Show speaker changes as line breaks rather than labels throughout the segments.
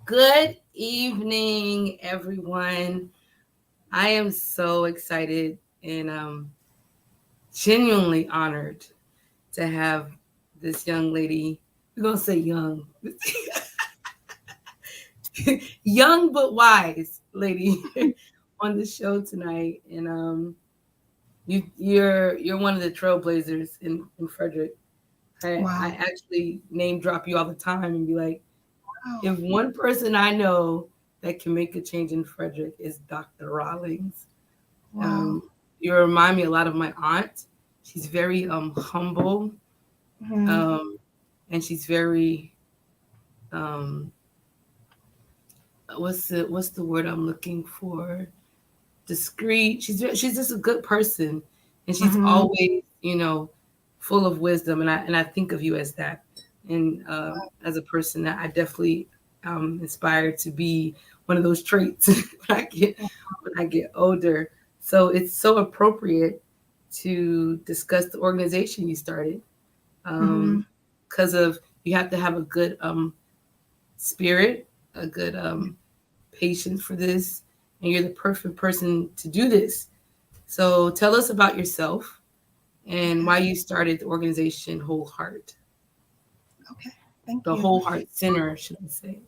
Good evening, everyone. I am so excited and genuinely honored to have this young lady. We're gonna say young, young but wise lady on the show tonight. And you're one of the trailblazers in Frederick. I
Wow.
actually name drop you all the time and be like,
Wow.
if one person I know that can make a change in Frederick is Dr. Rollins.
Wow.
Um, you remind me a lot of my aunt. She's very humble,
Mm-hmm.
um, and she's very um, what's the word I'm looking for? Discreet. She's just a good person, and she's
Mm-hmm.
always full of wisdom. And I think of you as that, and as a person that I definitely inspired to be one of those traits when I get older. So it's so appropriate to discuss the organization you started,
Mm-hmm.
because of you have to have a good spirit, a good patience for this, and you're the perfect person to do this. So tell us about yourself and
Okay.
why you started the organization Whole Heart,
Okay. Thank
the
you.
Whole Heart Center, should I say?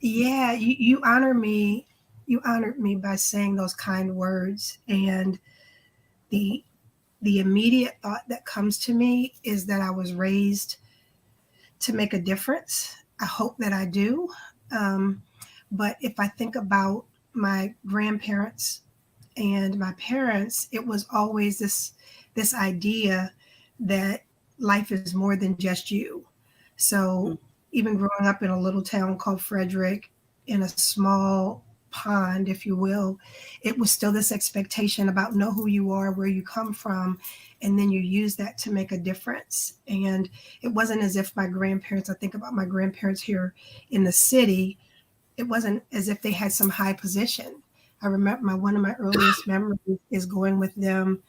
Yeah, you honor me. You honored me by saying those kind words, and the the immediate thought that comes to me is that I was raised to make a difference. I hope that I do. Um, but if I think about my grandparents and my parents, it was always this idea that life is more than just you. So even growing up in a little town called Frederick, in a small pond, if you will, it was still this expectation about know who you are, where you come from, and then you use that to make a difference. And it wasn't as if my grandparents, I think about my grandparents here in the city, it wasn't as if they had some high position. I remember one of my earliest memories is going with them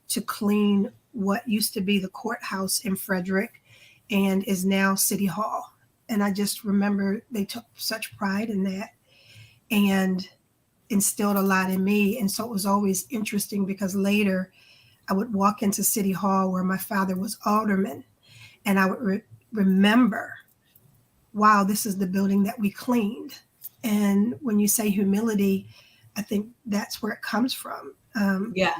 to clean what used to be the courthouse in Frederick and is now City Hall. And I just remember they took such pride in that and instilled a lot in me. And so it was always interesting because later I would walk into City Hall where my father was alderman and I would remember, wow, this is the building that we cleaned. And when you say humility, I think that's where it comes from.
Yeah.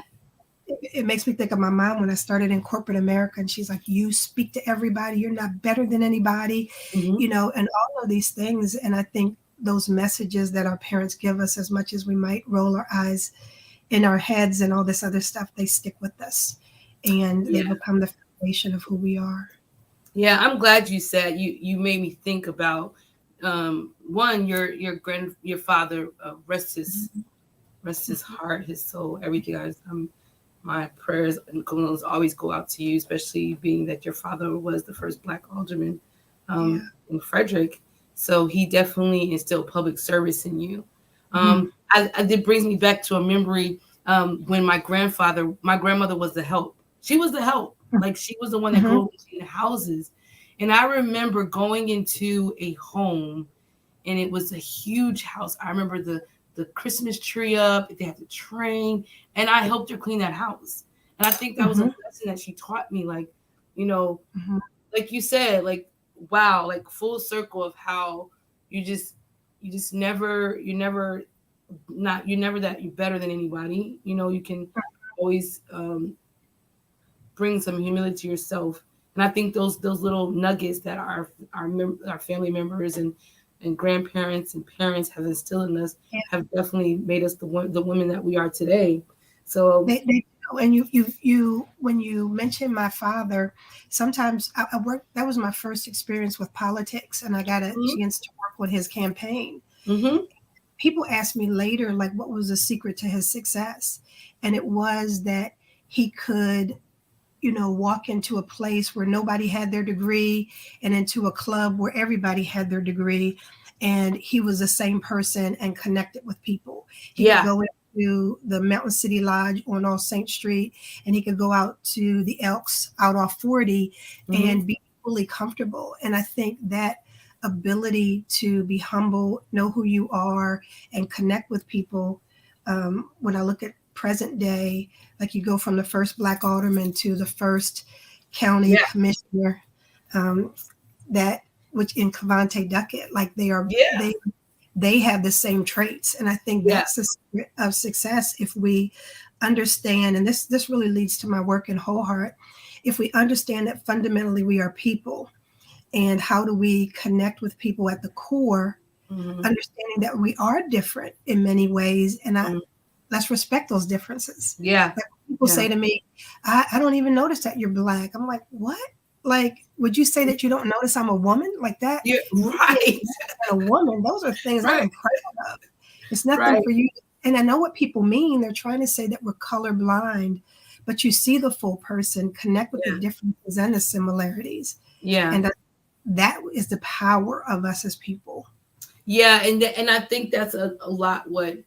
It makes me think of my mom when I started in corporate America, and she's like, "You speak to everybody. You're not better than anybody,"
Hmm.
and all of these things. And I think those messages that our parents give us, as much as we might roll our eyes in our heads and all this other stuff, they stick with us, and they
Yeah.
become the foundation of who we are.
Yeah. I'm glad you said you made me think about one your father, rest his heart, his soul, everything. My prayers and condolences always go out to you, especially being that your father was the first Black alderman
Yeah.
in Frederick. So he definitely instilled public service in you.
Mm-hmm.
It brings me back to a memory when my grandmother was the help. She was the help. Like she was the one that
Mm-hmm.
go into the houses. And I remember going into a home and it was a huge house. I remember the Christmas tree up, they had the train, and I helped her clean that house. And I think that was a
Mm-hmm.
lesson that she taught me, like, you know,
Mm-hmm.
like you said, like wow, like full circle of how you just you're never that you're better than anybody. You can always bring some humility to yourself. And I think those little nuggets that our family members and grandparents and parents have instilled in us
Yeah.
have definitely made us the women that we are today. So
They do. And you when you mention my father, sometimes I worked. That was my first experience with politics, and I got a chance to work with his campaign.
mm-hmm,
People asked me later, like, what was the secret to his success, and it was that he could, walk into a place where nobody had their degree, and into a club where everybody had their degree, and he was the same person and connected with people. He could
Yeah.
go into the Mountain City Lodge on All Saint Street, and he could go out to the Elks out off 40
Mm-hmm.
and be fully comfortable. And I think that ability to be humble, know who you are, and connect with people. When I look at present day, like you go from the first Black alderman to the first county
Yeah.
commissioner, um, that which in Cavante Duckett, like
Yeah.
they have the same traits, and I think
Yeah.
that's the secret of success. If we understand, and this really leads to my work in Whole Heart, if we understand that fundamentally we are people, and how do we connect with people at the core,
Mm-hmm.
understanding that we are different in many ways, and
Mm-hmm.
let's respect those differences.
Yeah.
Like people
Yeah.
say to me, I don't even notice that you're Black. I'm like, what? Like, would you say that you don't notice I'm a woman like that?
Yeah.
Being
Right.
a woman, those are things I
Right.
am proud of. It's nothing
Right.
for you. And I know what people mean. They're trying to say that we're colorblind, but you see the full person, connect with the
Yeah.
differences and the similarities.
Yeah.
And that is the power of us as people.
Yeah. And I think that's a lot what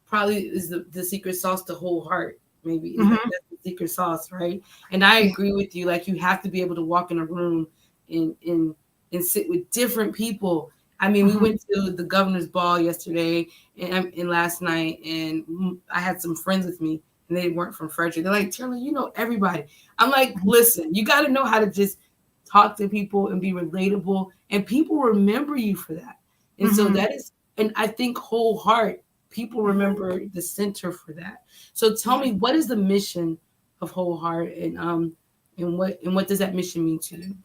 probably is the secret sauce to Whole Heart. Maybe is that
Mm-hmm.
that's the secret sauce, right? And I
Yeah.
agree with you. Like you have to be able to walk in a room and sit with different people. I mean, we
Mm-hmm.
went to the governor's ball yesterday and last night, and I had some friends with me, and they weren't from Frederick. They're like, Taylor, you know everybody. I'm like, listen, you got to know how to just talk to people and be relatable, and people remember you for that. And so
Mm-hmm.
that is, and I think Whole Heart, people remember the center for that. So tell
Yeah.
me, what is the mission of Whole Heart, and what does that mission mean to you?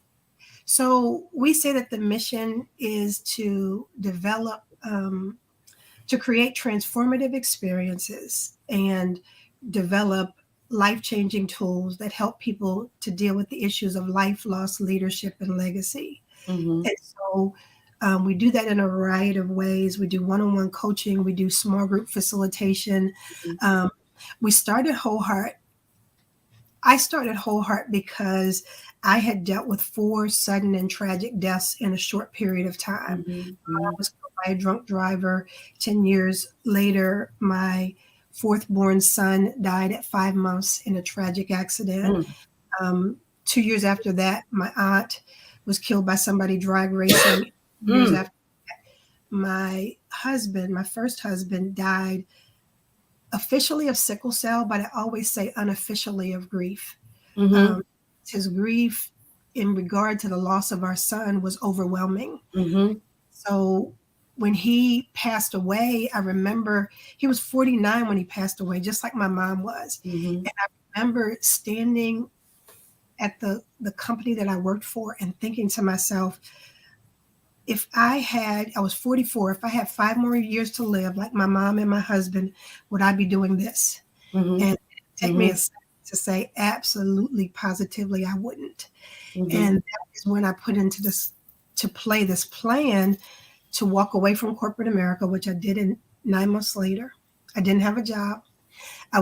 So we say that the mission is to develop, to create transformative experiences and develop life changing tools that help people to deal with the issues of life, loss, leadership, and legacy.
Mm-hmm.
And so we do that in a variety of ways. We do one on one coaching, we do small group facilitation. Um, we started Whole Heart. I started Whole Heart because I had dealt with 4 sudden and tragic deaths in a short period of time.
Mm-hmm.
I was killed by a drunk driver. 10 years later, my fourth born son died at 5 months in a tragic accident.
Mm-hmm.
2 years after that, my aunt was killed by somebody drag racing. Years
Mm-hmm.
after, my husband, my first husband, died officially of sickle cell, but I always say unofficially of grief.
Mm-hmm.
Um, his grief in regard to the loss of our son was overwhelming.
Mm-hmm.
So when he passed away, I remember he was 49 when he passed away, just like my mom was.
Mm-hmm.
And I remember standing at the company that I worked for and thinking to myself, if I was 44, if I had 5 more years to live, like my mom and my husband, would I be doing this?
Mm-hmm.
And it take me
Mm-hmm.
a second to say, absolutely, positively, I wouldn't.
Mm-hmm.
And that is when I put into this, to play this plan to walk away from corporate America, which I did in 9 months later. I didn't have a job. I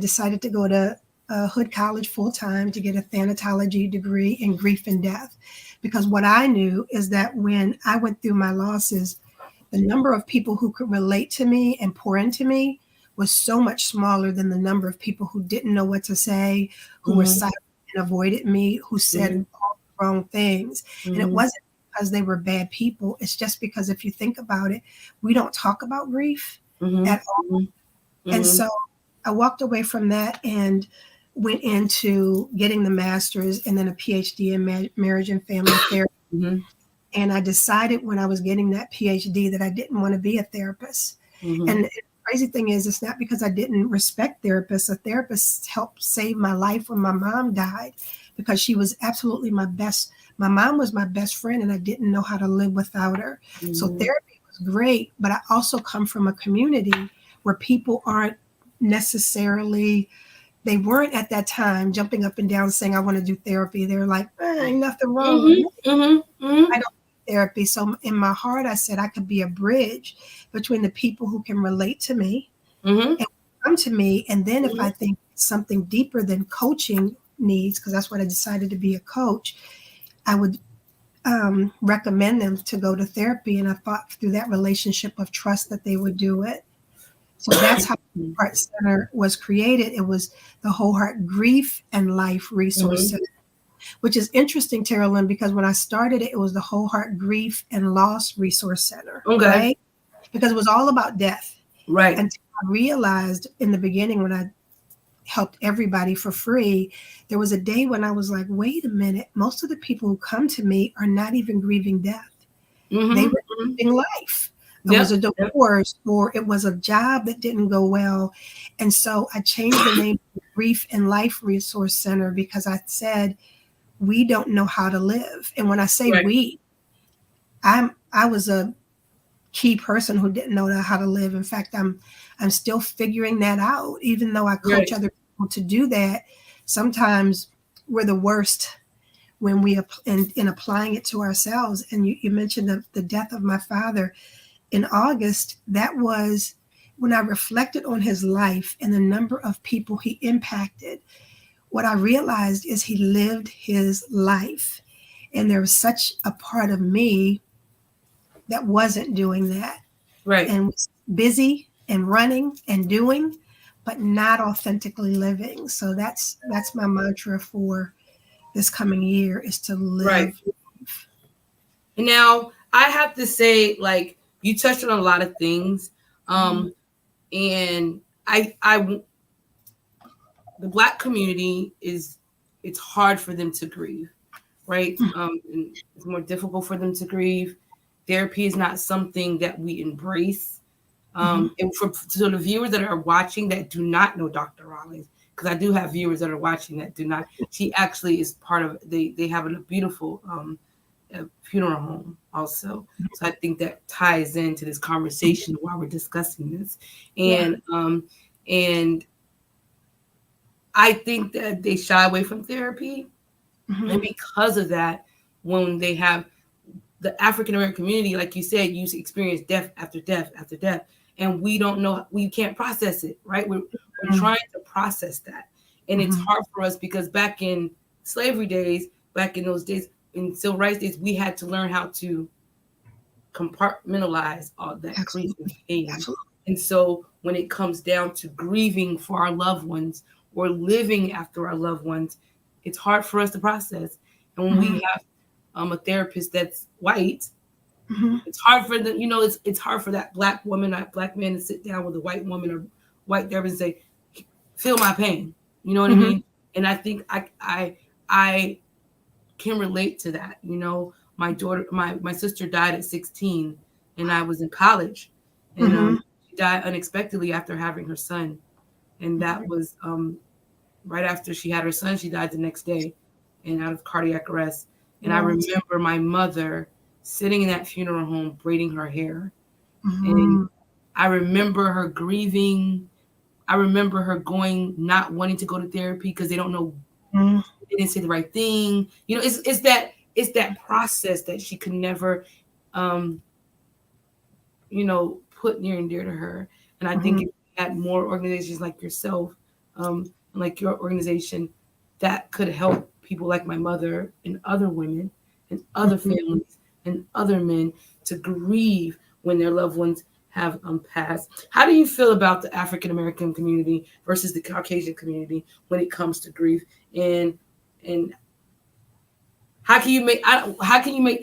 decided to go to Hood College full time to get a thanatology degree in grief and death. Because what I knew is that when I went through my losses, the number of people who could relate to me and pour into me was so much smaller than the number of people who didn't know what to say, who were
Mm-hmm.
silent and avoided me, who said all the wrong things. And it
Mm-hmm.
wasn't because they were bad people. It's just because if you think about it, we don't talk about grief
Mm-hmm.
at all. And
Mm-hmm.
so I walked away from that and went into getting the master's and then a PhD in marriage and family therapy.
Mm-hmm.
And I decided when I was getting that PhD that I didn't want to be a therapist.
Mm-hmm.
And the crazy thing is, it's not because I didn't respect therapists. A therapist helped save my life when my mom died because she was absolutely my mom was my best friend and I didn't know how to live without her. So
Mm-hmm.
therapy was great, but I also come from a community where people aren't necessarily, they weren't at that time jumping up and down saying, I want to do therapy. They're like, ain't nothing wrong with me.
Mm-hmm. Mm-hmm.
I don't need therapy. So in my heart, I said I could be a bridge between the people who can relate to me
Mm-hmm.
and come to me. And then if
Mm-hmm.
I think something deeper than coaching needs, because that's what I decided to be a coach, I would recommend them to go to therapy, and I thought through that relationship of trust that they would do it. So that's how
Mm-hmm.
Heart Center was created. It was the Whole Heart Grief and Life Resource Center, which is interesting, Tara Lynn, because when I started it, it was the Whole Heart Grief and Loss Resource Center,
Okay.
right? Because it was all about death.
Right.
Until I realized in the beginning when I helped everybody for free, there was a day when I was like, wait a minute, most of the people who come to me are not even grieving death. They
Mm-hmm.
were
Mm-hmm.
grieving life. It was
Yep.
a
Yep.
divorce or it was a job that didn't go well. And so I changed the name to Grief and Life Resource Center because I said, we don't know how to live. And when I say
Right.
we, I was a key person who didn't know how to live. In fact, I'm still figuring that out. Even though I coach
Right.
other people to do that, sometimes we're the worst when we in applying it to ourselves. And you mentioned the death of my father in August. That was when I reflected on his life and the number of people he impacted. What I realized is he lived his life, and there was such a part of me that wasn't doing that
Right.
and was busy and running and doing, but not authentically living. So that's my mantra for this coming year is to
Right.
live.
And now I have to say, like, you touched on a lot of things.
Mhm.
And I the Black community is, it's hard for them to grieve, right? And it's more difficult for them to grieve. Therapy is not something that we embrace.
Mhm.
And for so the viewers that are watching that do not know Dr. Rollins, because I do have viewers that are watching that do not. She actually is part of. They have a beautiful a funeral home also. So I think that ties into this conversation while we're discussing this,
Yeah.
and I think that they shy away from therapy, and
Mhm.
because of that, when they have the African American community, like you said, you experience death after death after death, and we don't know, we can't process it, right? We're trying to process that, and it's
Mhm.
hard for us because back in slavery days, back in those days, in civil rights days, we had to learn how to compartmentalize all that grief and
Absolutely.
pain.
Absolutely.
And so when it comes down to grieving for our loved ones or living after our loved ones, it's hard for us to process. And when we
Mhm.
have a therapist that's white,
Mhm.
it's hard for them, it's hard for that Black woman, that Black man to sit down with a white woman or white therapist and say, feel my pain. You know what I
Mhm.
mean? And I think I can relate to that. My sister died at 16 and I was in college, and
Mhm.
she died unexpectedly after having her son. And that
Mhm.
was right after she had her son, she died the next day and out of cardiac arrest. And I
Yes.
remember my mother sitting in that funeral home braiding her hair. And
Mhm.
I remember her grieving. I remember her going, not wanting to go to therapy because they don't know,
Mhm.
they didn't say the right thing. It's that process that she could never, um, put near and dear to her. And I think
Mhm.
if we had more organizations like yourself, and like your organization, that could help people like my mother and other women and other
Mhm.
families and other men to grieve when their loved ones have passed. How do you feel about the African American community versus the Caucasian community when it comes to grief? And how can you make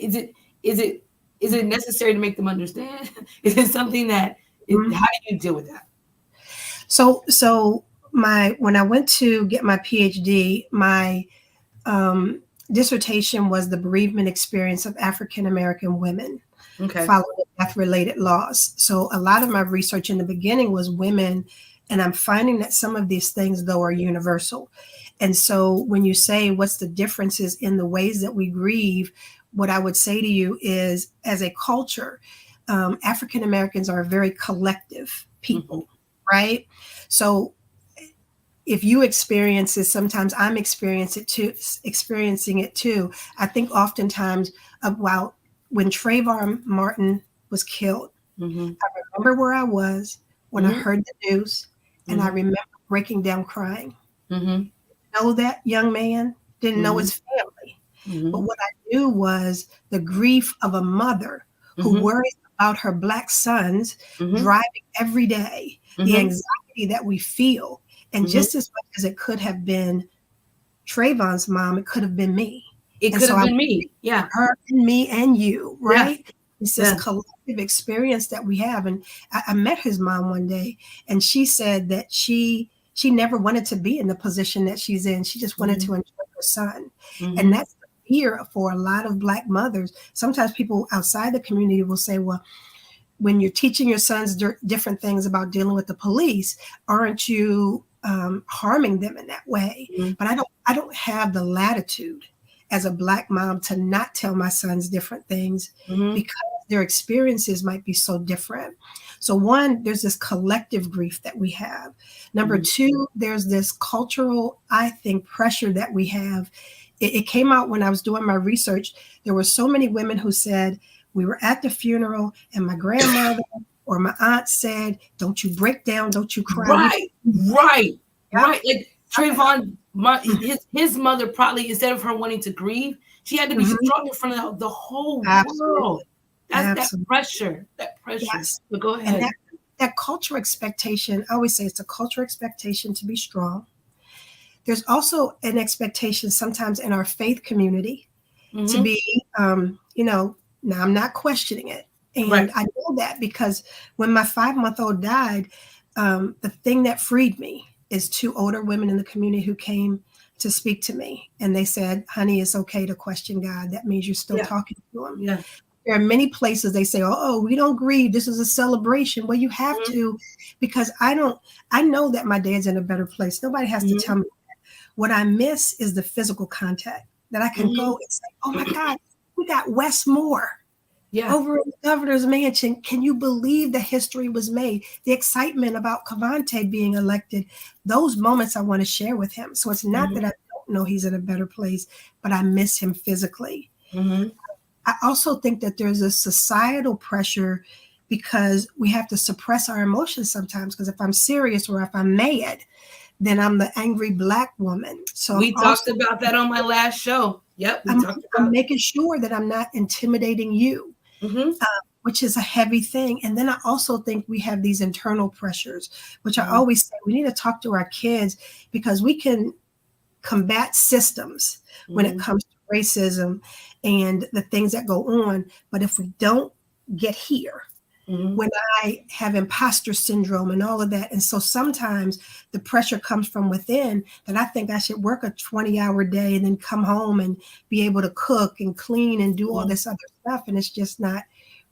is it is it necessary to make them understand? Is it something that
Mhm.
how do you deal with that?
So my when I went to get my PhD, my um, dissertation was the bereavement experience of African American women
Okay.
following death related loss. So a lot of my research in the beginning was women, and I'm finding that some of these things though are universal. And so when you say what's the differences in the ways that we grieve, what I would say to you is as a culture, African Americans are a very collective
Hmm.
people, right? So if you experience it, sometimes I'm experiencing it too. I think oftentimes about when Trayvon Martin was killed,
Hmm.
I remember where I was when I
Hmm.
heard the news, and I
Hmm.
remember breaking down crying.
Hmm.
Know that young man, didn't know
Hmm.
his family. But
Hmm.
what I knew was the grief of a mother who
Mm-hmm.
worries about her Black sons
Mm-hmm.
driving every day, the
Mm-hmm.
anxiety that we feel. And
Mm-hmm.
just as much as it could have been Trayvon's mom, it could have been me.
It
And
could
so
have
I
been me. Yeah.
her and me and you,
Yeah.
right? It's this
Yeah.
collective experience that we have. And I met his mom one day, and she said that she never wanted to be in the position that she's in. She just wanted
Mm-hmm.
to enjoy her son. And
Mm-hmm.
that's the fear for a lot of Black mothers. Sometimes people outside the community will say, well, when you're teaching your sons different things about dealing with the police, aren't you harming them in that way?
Mm-hmm.
But I don't have the latitude as a Black mom to not tell my sons different things
Mm-hmm.
because their experiences might be so different. So one, there's this collective grief that we have. Number two, there's this cultural, I think, pressure that we have. It came out when I was doing my research. There were so many women who said, we were at the funeral and my grandmother or my aunt said, don't you break down, don't you cry.
Right. Right.
Yeah.
Right. Like Trayvon, his mother probably, instead of her wanting to grieve, she had to be strong in front of the whole world. That's
Absolutely.
that pressure. That pressure.
Yes.
But go ahead.
And that cultural expectation, I always say it's a cultural expectation to be strong. There's also an expectation sometimes in our faith community to be, now I'm not questioning it. And
Right.
I know that because when my 5-month-old died, the thing that freed me is 2 older women in the community who came to speak to me. And they said, honey, it's okay to question God. That means you're still talking to him.
Yeah.
There are many places they say, oh, we don't grieve. This is a celebration. Well, you have to, because I know that my dad's in a better place. Nobody has to tell me that. What I miss is the physical contact that I can go and say, oh my God, we got Wes Moore over in the governor's mansion. Can you believe the history was made? The excitement about Cavante being elected, those moments I want to share with him. So it's not that I don't know he's in a better place, but I miss him physically. I also think that there's a societal pressure because we have to suppress our emotions sometimes. Because if I'm serious or if I'm mad, then I'm the angry Black woman. So
we talked about that on my last show. Yep.
I'm making sure that I'm not intimidating you, which is a heavy thing. And then I also think we have these internal pressures, which I always say we need to talk to our kids because we can combat systems when it comes to racism and the things that go on. But if we don't get here, when I have imposter syndrome and all of that. And so sometimes the pressure comes from within that I think I should work a 20-hour day and then come home and be able to cook and clean and do all this other stuff. And it's just not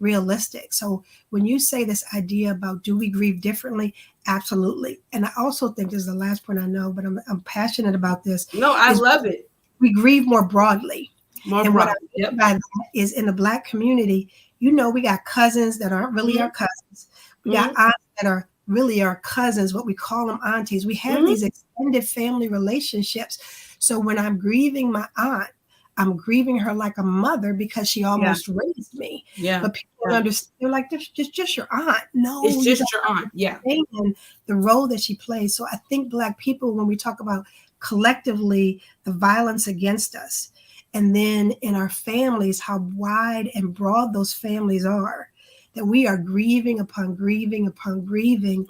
realistic. So when you say this idea about do we grieve differently? Absolutely. And I also think this is the last point I know, but I'm passionate about this.
No, I love it.
We grieve more broadly. What I mean by that is in the Black community, we got cousins that aren't really our cousins. We got aunts that are really our cousins, what we call them aunties. We have these extended family relationships. So when I'm grieving my aunt, I'm grieving her like a mother because she almost raised me.
Yeah.
But people don't understand. They're like, "That's just your aunt." No,
it's just your aunt. Yeah.
And the role that she plays. So I think Black people, when we talk about collectively the violence against us, and then in our families, how wide and broad those families are, that we are grieving upon grieving upon grieving.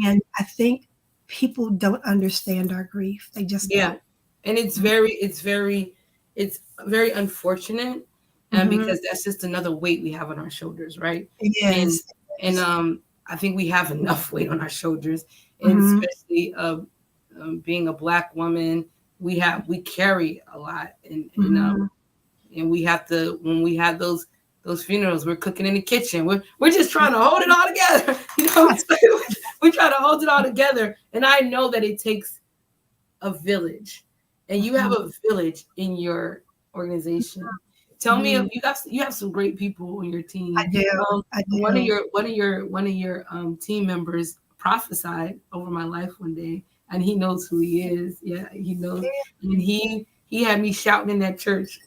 And I think people don't understand our grief. They just don't.
And it's very unfortunate. And because that's just another weight we have on our shoulders, right?
Yes.
And I think we have enough weight on our shoulders, and especially being a Black woman, we carry a lot, and we have to, when we have those funerals, we're cooking in the kitchen. We're just trying to hold it all together. We're trying to hold it all together. And I know that it takes a village, and you have a village in your organization. Tell me, you have some great people on your team.
I do.
One of your team members prophesied over my life one day, and he knows who he is. Yeah, he knows, and he had me shouting in that church.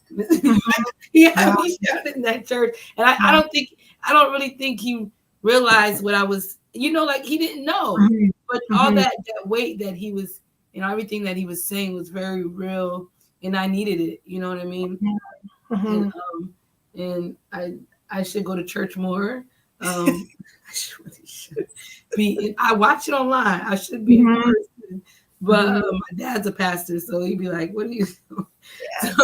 He had me shouting in that church, and I don't really think he realized what I was. Like he didn't know, but all that weight that he was, everything that he was saying was very real, and I needed it. You know what I mean? and
Mhm.
I should go to church more. I should, really should be. I watch it online. I should be in
Mhm.
person, but
Mhm.
my dad's a pastor, so he'd be like, "What are you?"
Yes.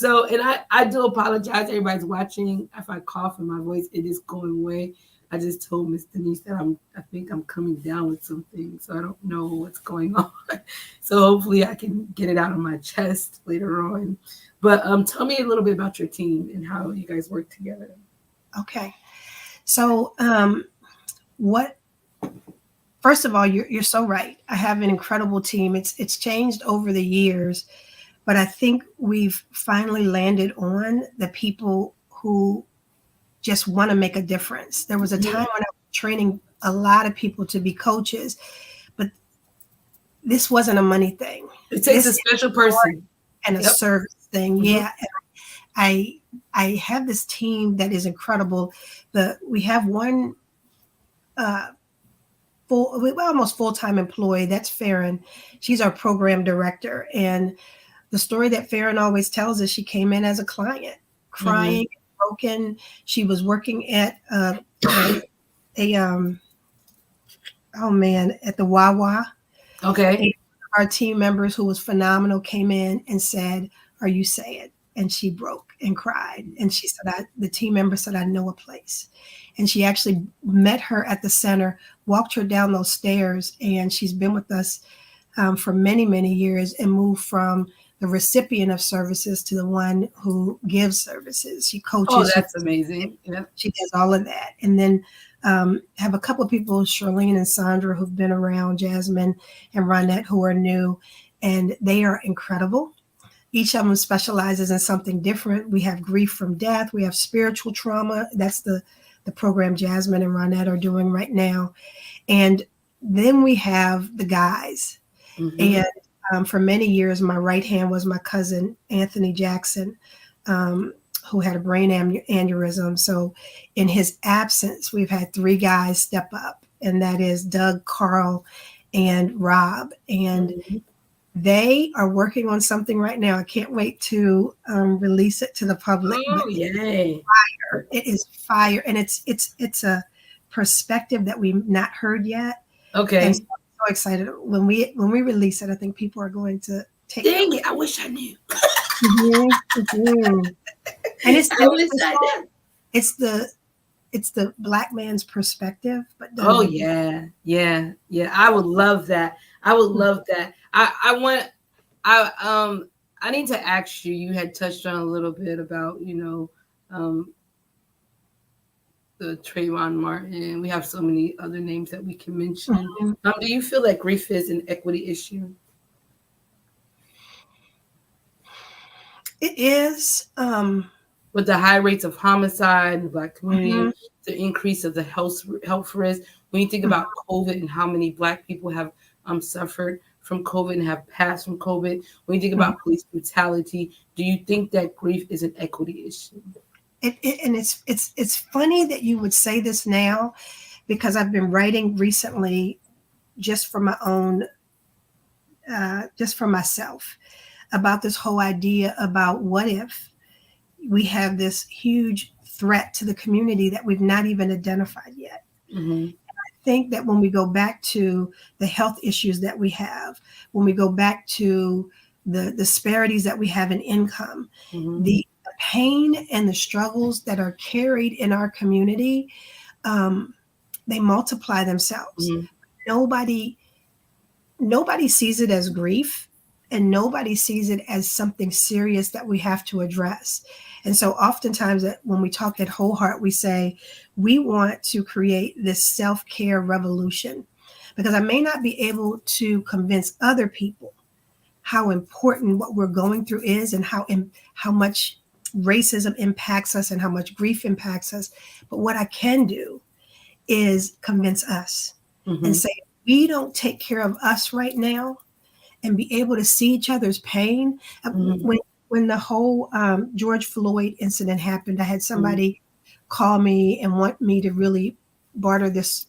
And I do apologize. Everybody's watching. If I cough and my voice, it is going away. I just told Miss Denise that I think I'm coming down with something, so I don't know what's going on. So hopefully I can get it out of my chest later on. But tell me a little bit about your team and how you guys work together.
Okay. So, what? First of all, you're so right. I have an incredible team. It's changed over the years, but I think we've finally landed on the people who just want to make a difference. There was a
Mhm.
time when I was training a lot of people to be coaches, but this wasn't a money thing.
It takes
This
a
is
special
art
person.
and a
Yep.
service thing.
Hmm.
Yeah. I I have this team that is incredible. We have one uh, almost full time employee. That's Farron. She's our program director, and the story that Farron always tells is she came in as a client,
Hmm.
crying, broken. She was working at a oh man, at the Wawa.
Okay.
And our team members, who was phenomenal, came in and said, "Are you sad?" And she broke and cried. And she said, the team member said, "I know a place." And she actually met her at the center, walked her down those stairs, and she's been with us for many, many years and moved from the recipient of services to the one who gives services. She
Oh,
coaches,
that's amazing. Yep.
she does all of that. And then have a couple of people, Charlene and Sandra, who've been around, Jasmine and Ronette, who are new, and they are incredible. Each of them specializes in something different. We have grief from death. We have spiritual trauma. That's the program Jasmine and Ronette are doing right now. And then we have the guys.
Hmm.
And for many years, my right hand was my cousin, Anthony Jackson, um, who had a brain aneurysm. So, in his absence, we've had three guys step up, and that is Doug, Carl, and Rob. And
Hmm.
they are working on something right now. I can't wait to release it to the public, but
Oh, yay.
it is fire, and it's a perspective that we've not heard yet, and so
Okay.
I'm so excited when we release it. I think people are going to take
Dang
note.
it. I wish I knew.
Mhm, mhm. And it's
I
and
wish
it's
I
all,
knew.
it's the black man's perspective, but done
Oh
in a beautiful.
yeah, yeah, yeah. I would love that. I would love that. I want. I need to ask you. You had touched on a little bit about the Trayvon Martin. We have so many other names that we can mention.
Mhm.
Do you feel that grief is an equity issue
It is.
with the high rates of homicide in the Black community,
Mhm,
the increase of the health risk? When you think
mhm,
about COVID and how many Black people have suffered from COVID and have passed from COVID, when you think
mhm.
about police brutality, do you think that grief is an equity issue?
And it's funny that you would say this now, because I've been writing recently just for my own, just for myself, about this whole idea about what if we have this huge threat to the community that we've not even identified yet.
Hmm.
I think that when we go back to the health issues that we have, when we go back to the disparities that we have in income,
Hmm.
the pain and the struggles that are carried in our community, um, they multiply themselves.
Hmm.
Nobody nobody sees it as grief, and nobody sees it as something serious that we have to address. And so oftentimes when we talk at Whole Heart, we say we want to create this self-care revolution, because I may not be able to convince other people how important what we're going through is, and how much racism impacts us and how much grief impacts us. But what I can do is convince us and
Hmm.
say, we don't take care of us right now and be able to see each other's pain.
Hmm.
When the whole George Floyd incident happened, I had
Hmm.
somebody call me and want me to really barter this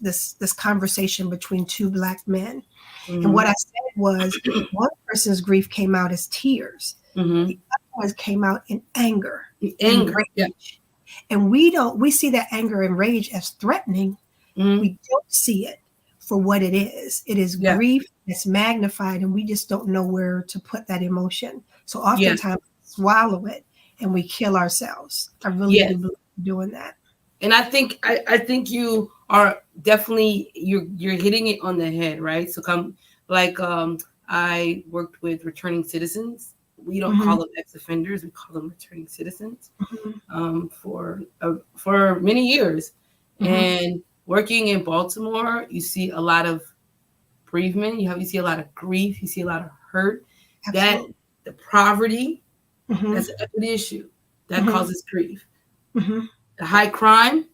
conversation between two black men. And what
Hmm.
I said was, one person's grief came out as tears,
Hmm.
the other one came out in anger. and
Anger. Yeah.
rage. And we see that anger and rage as threatening.
Mm-hmm.
We don't see it for what it is. It is
Yeah.
grief that's magnified, and we just don't know where to put that emotion. So
Yeah.
oftentimes we swallow it and we kill ourselves. I really
Yes.
do believe in doing that.
And I think you are definitely you're hitting it on the head, right? So come like I worked with returning citizens. We don't
Mm-hmm,
call them ex-offenders, we call them returning citizens
mm-hmm,
for many years.
mm-hmm.
And working in Baltimore, you see a lot of bereavement, you see a lot of grief, you see a lot of hurt. That
Absolutely.
the poverty,
Mm-hmm,
that's an equity issue that
mm-hmm,
causes grief.
mm-hmm,
The high crime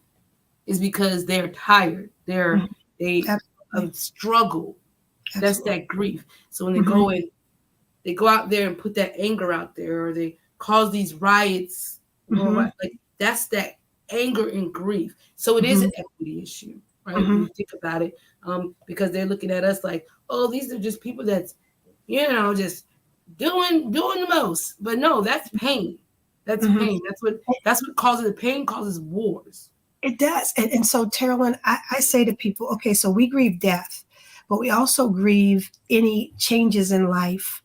is because they're tired.
mm-hmm.
They
Absolutely.
struggle. That's
Absolutely.
that grief. So when
Mm-hmm,
they go out there and put that anger out there, or they cause these riots
mm-hmm,
worldwide, like that's that anger and grief. So it is
mm-hmm,
an equity issue, right? When
mm-hmm,
you think about it, because they're looking at us like, oh, these are just people that's just doing the most. But no, that's pain. That's
mm-hmm.
pain. That's what causes the pain causes wars.
It does. And so, Carolyn, I say to people, okay, so we grieve death, but we also grieve any changes in life.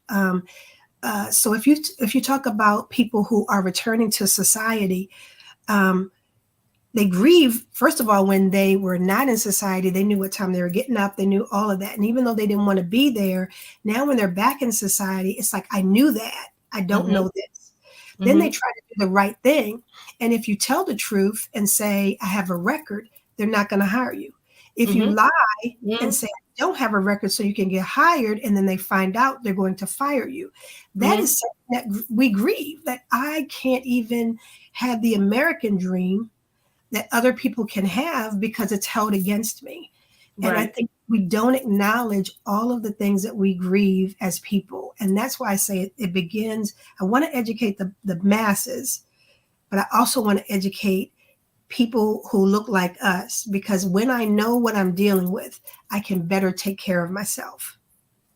So if you talk about people who are returning to society, um, they grieve, first of all, when they were not in society, they knew what time they were getting up, they knew all of that. And even though they didn't want to be there, now when they're back in society, it's like, I knew that. I don't
Mm-hmm.
know this. Then they
Mm-hmm.
try to do the right thing. And if you tell the truth and say, I have a record, they're not going to hire you. If you
Mm-hmm.
lie and
Mm-hmm.
say, I don't have a record so you can get hired, and then they find out, they're going to fire you. That
Mm-hmm.
is something that we grieve, that I can't even have the American dream that other people can have because it's held against me. And I
Right.
think we don't acknowledge all of the things that we grieve as people. And that's why I say it begins. I want to educate the masses, but I also want to educate people who look like us, because when I know what I'm dealing with, I can better take care of myself.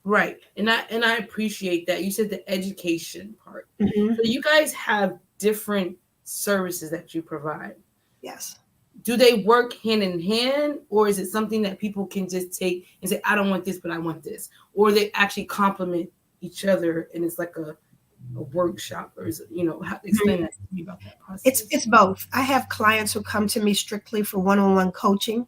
Right. And I appreciate that. You said the education part.
Mm-hmm.
So you guys have different services that you provide.
Yes.
Do they work hand in hand, or is it something that people can just take and say, I don't want this, but I want this? Or they actually complement each other and it's like a workshop, or is it, explain that to me about that process.
It's both. I have clients who come to me strictly for one-on-one coaching.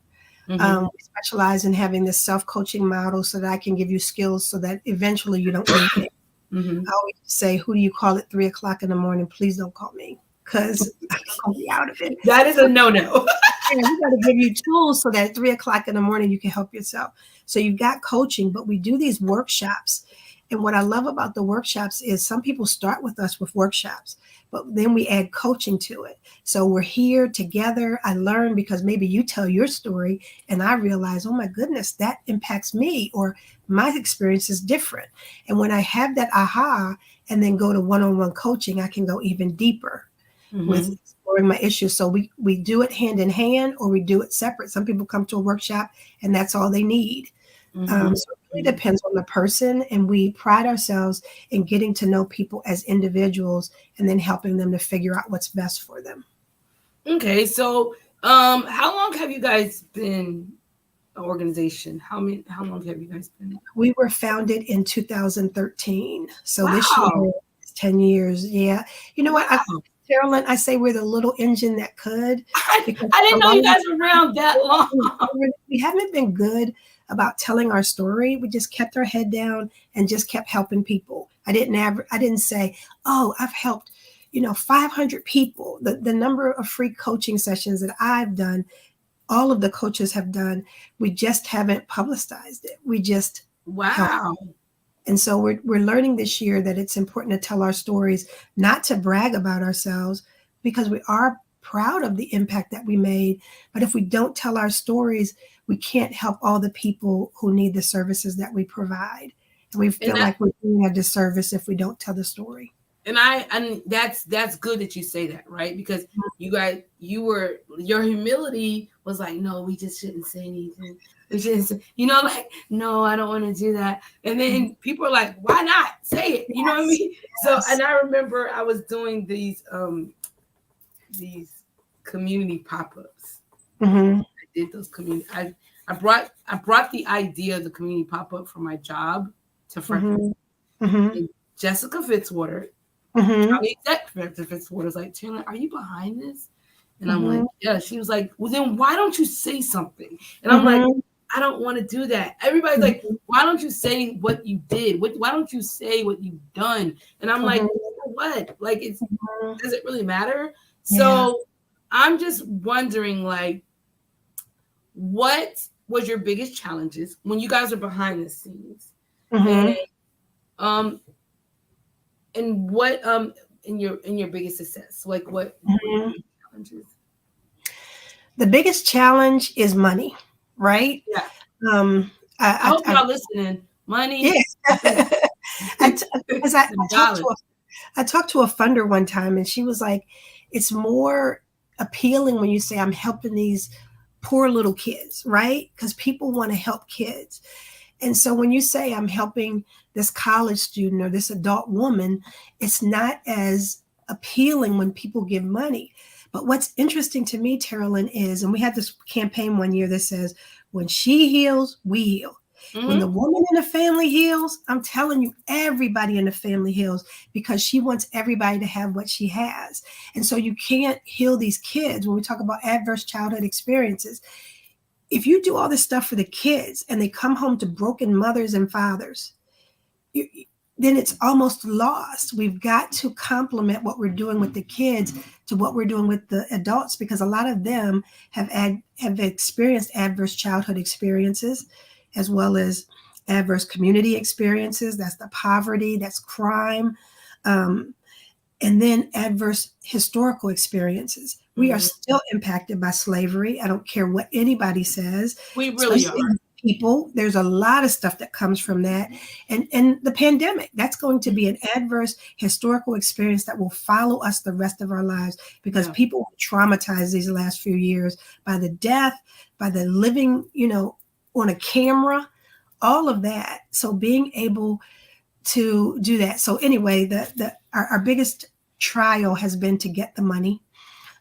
Mm-hmm.
We specialize in having this self-coaching model so that I can give you skills so that eventually you don't need me.
Mm-hmm.
I always say, who do you call at 3 o'clock in the morning? Please don't call me, because I'm going to be out of it.
That is a no-no.
Yeah, we got to give you tools so that at 3 o'clock in the morning you can help yourself. So you've got coaching, but we do these workshops. And what I love about the workshops is some people start with us with workshops, but then we add coaching to it. So we're here together. I learn because maybe you tell your story and I realize, oh my goodness, that impacts me, or my experience is different. And when I have that aha and then go to one-on-one coaching, I can go even deeper with
Mm-hmm.
exploring my issues. So we do it hand in hand, or we do it separate. Some people come to a workshop and that's all they need.
Mm-hmm.
So it really depends on the person, and we pride ourselves in getting to know people as individuals and then helping them to figure out what's best for them.
Okay, so how long have you guys been an organization? How long have you guys been?
We were founded in 2013. So this
Wow.
year is 10 years. Yeah. You know what?
Wow.
Carolyn, I say we're the little engine that could,
I,
because
I
a
didn't know
lot
you
of
guys were around that long.
we haven't been good about telling our story. We just kept our head down and just kept helping people. I didn't say, oh, I've helped, 500 people. The number of free coaching sessions that I've done, all of the coaches have done, we just haven't publicized it. We just help.
Wow.
And so we're learning this year that it's important to tell our stories, not to brag about ourselves, because we are proud of the impact that we made. But if we don't tell our stories, we can't help all the people who need the services that we provide. And we
And
feel
that
like we're doing a disservice if we don't tell the story.
and that's good that you say that, right? Because your humility was like, no, we just shouldn't say anything. We shouldn't say, like, no, I don't want to do that. And then people are like, why not say it? You know what I
Yes,
mean? So,
yes.
and I remember I was doing these these community pop-ups.
Mhm.
I did those community. I brought the idea of the community pop-up for my job to Frederick.
Mhm. Mhm.
And Jessica Fitzwater,
Mhm.
county executive Fitzwater, was like, Taylor, are you behind this? And I'm like,
Mhm.
yeah. She was like, well, then why don't you say something? And I'm like,
Mhm.
I don't want to do that. Everybody's like,
Mhm.
why don't you say what you did? Why don't you say what you've done? And I'm like,
Mhm.
you know what? Like,
Mhm.
does it really matter?
Yeah.
So I'm just wondering, like, what was your biggest challenges when you guys are behind the scenes? And
Mhm.
um what in your biggest success? Like what were your
Mhm.
biggest challenges?
The biggest challenge is money, right?
Yeah.
Um,
I hope
I
y'all listening.
yeah.
Money is
Because
the dollars.
I talked to a funder one time, and she was like, "It's more appealing when you say I'm helping these poor little kids, right? Because people want to help kids." And so when you say I'm helping this college student or this adult woman, it's not as appealing when people give money. But what's interesting to me, Carolyn, is, and we had this campaign one year that says, when she heals, we heal. When the
Mm-hmm.
woman in the family heals, I'm telling you, everybody in the family heals because she wants everybody to have what she has. And so you can't heal these kids when we talk about adverse childhood experiences. If you do all this stuff for the kids and they come home to broken mothers and fathers, you, then it's almost lost. We've got to complement what we're doing with the kids to what we're doing with the adults, because a lot of them have experienced adverse childhood experiences, as well as adverse community experiences. That's the poverty, that's crime. Um, and then adverse historical experiences. We are
Mm-hmm.
still impacted by slavery. I don't care what anybody says,
We really
especially
are.
people. There's a lot of stuff that comes from that. And the pandemic, that's going to be an adverse historical experience that will follow us the rest of our lives, because
Yeah.
people were traumatized these last few years by the death, by the living, on a camera, all of that. So being able to do that. So anyway, our biggest trial has been to get the money.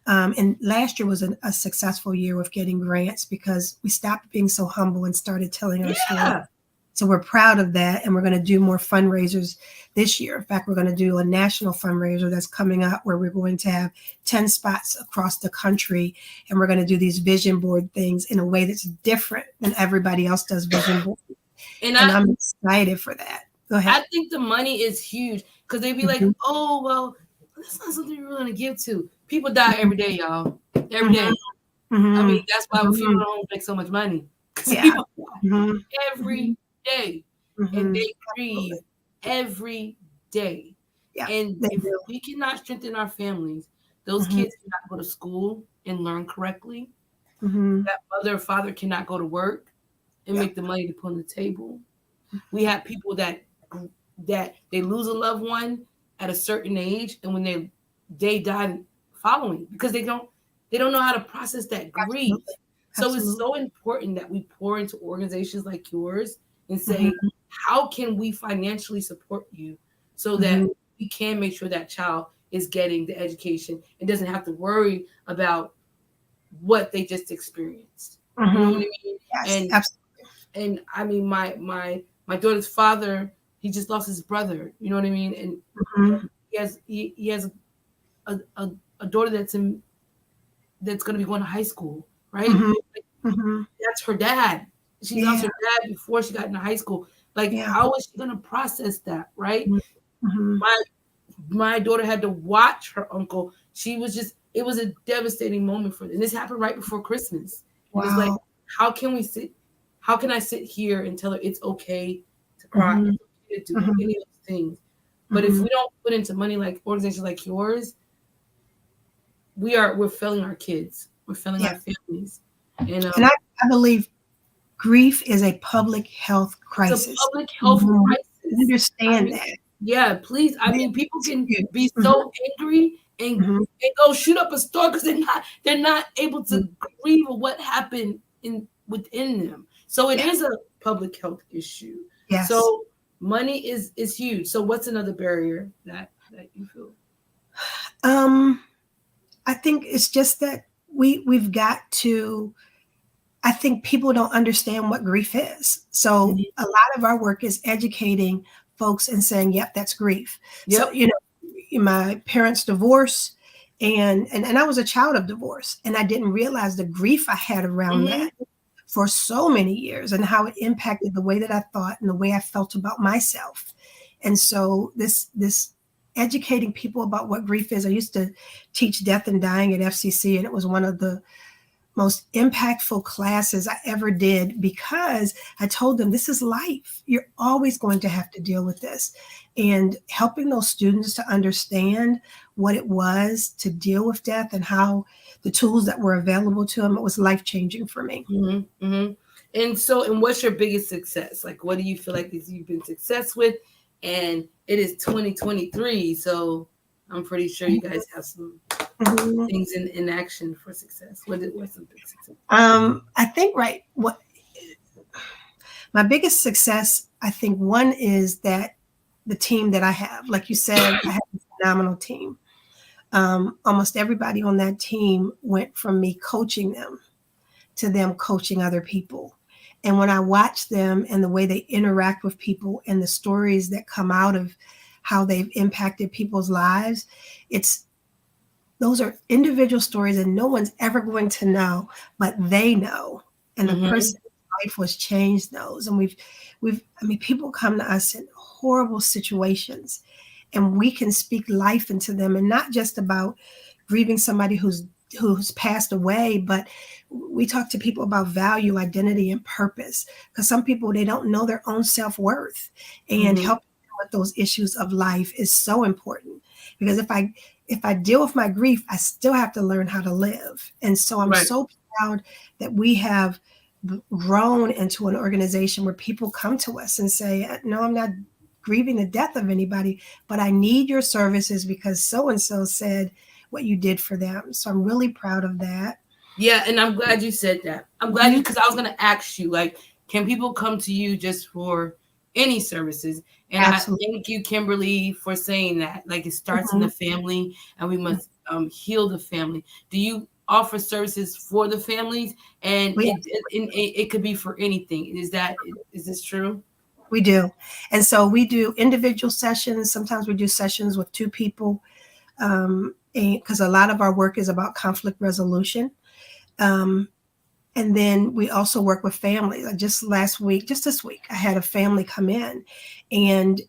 And last year was a successful year with getting grants because we stopped being so humble and started telling our story.
Yeah.
So we're proud of that, and we're going to do more fundraisers this year. In fact, we're going to do a national fundraiser that's coming up where we're going to have 10 spots across the country, and we're going to do these vision board things in a way that's different than everybody else does vision board.
And
And I'm excited for that. Go ahead.
I think the money is huge because they'd be like,
Mhm.
oh well, that's not something you're gonna give to. People die every day, y'all. Every
Mhm.
day. I mean,
Mhm.
that's why
Mhm.
funeral homes make so much money. Because
Yeah.
people die
Mhm.
every
Mhm.
day. And
Mhm.
they grieve
Absolutely.
every day.
Yeah,
And
they
if
do.
we cannot strengthen our families, those
Mhm.
kids cannot go to school and learn correctly.
Mhm.
That mother or father cannot go to work and
Yep.
make the money to put on the table. We have people that they lose a loved one at a certain age, and when they die following, because they don't know how to process that grief.
Absolutely.
So it's
Absolutely.
so important that we pour into organizations like yours and say,
Mhm.
how can we financially support you so that
Mhm.
we can make sure that child is getting the education and doesn't have to worry about what they just experienced. You know what
Mhm.
I mean?
Yes,
And
absolutely.
I mean, my daughter's father, he just lost his brother. You know what I mean? And
Mhm.
he has a, a, a daughter that's going to be going to high school, right?
Mhm.
Like,
Mhm.
that's her dad. She lost
Yeah.
her dad before she got into high school. Like,
Yeah.
how is she going to process that, right?
Mhm. Mhm.
My my daughter had to watch her uncle. It was a devastating moment for them. And this happened right before Christmas. And it's like,
Wow.
how can we sit how can I sit here and tell her it's okay to cry,
Mhm.
it's okay to do
Mhm.
any of those things? But if
Mhm.
we don't put into money like organizations like yours, we're failing our kids. We're failing
Yeah.
our families. And
And I believe grief is a public health
it's a
crisis.
public health
Mhm.
crisis. I
Understand
mean,
that.
yeah, please. I mean, people
It's
can
huge.
be
Mhm.
so angry
Mhm.
and go shoot up a store because they're not able to
Mhm.
grieve of what happened in within them. So it
Yeah.
is a public health issue.
Yes.
So money is huge. So what's another barrier that you feel?
Um, I think it's just that we've got to. I think people don't understand what grief is. So
Mhm.
a lot of our work is educating folks and saying, "Yep, that's grief." So
Yep.
my parents' divorce, and I was a child of divorce, and I didn't realize the grief I had around
Hmm.
that for so many years and how it impacted the way that I thought and the way I felt about myself. And so this educating people about what grief is. I used to teach death and dying at FCC, and it was one of the most impactful classes I ever did because I told them this is life. You're always going to have to deal with this. And helping those students to understand what it was to deal with death and how the tools that were available to them, it was life changing for me.
Hmm. Hmm. And what's your biggest success? Like, what do you feel like is you've been success with? And it is 2023, so I'm pretty sure you guys have some
Mhm.
things in action for success. What's some big success?
I think right. What my biggest success, I think one is that the team that I have, like you said, I have a phenomenal team. Almost everybody on that team went from me coaching them to them coaching other people. And when I watch them and the way they interact with people and the stories that come out of how they've impacted people's lives, it's those are individual stories and no one's ever going to know, but they know. And the
Hmm.
person's life was changed knows. And I mean, people come to us in horrible situations and we can speak life into them and not just about grieving somebody who's passed away, but we talk to people about value, identity, and purpose. Because some people they don't know their own self-worth. And
Hmm.
helping them with those issues of life is so important. Because if I deal with my grief, I still have to learn how to live. And so I'm
Right.
so proud that we have grown into an organization where people come to us and say, no, I'm not grieving the death of anybody, but I need your services because so and so said what you did for them. So I'm really proud of that.
Yeah, and I'm glad you said that. I'm glad you
Mhm.
because I was gonna ask you, like, can people come to you just for any services? And I
Absolutely.
thank you, Kimberly, for saying that. Like, it starts in
Mhm.
the family, and we must heal the family. Do you offer services for the families? And
We
it could be for anything. Is this true?
we do. And so we do individual sessions. Sometimes we do sessions with two people because a lot of our work is about conflict resolution. Um, and then we also work with families. Just last week, just this week, I had a family come in and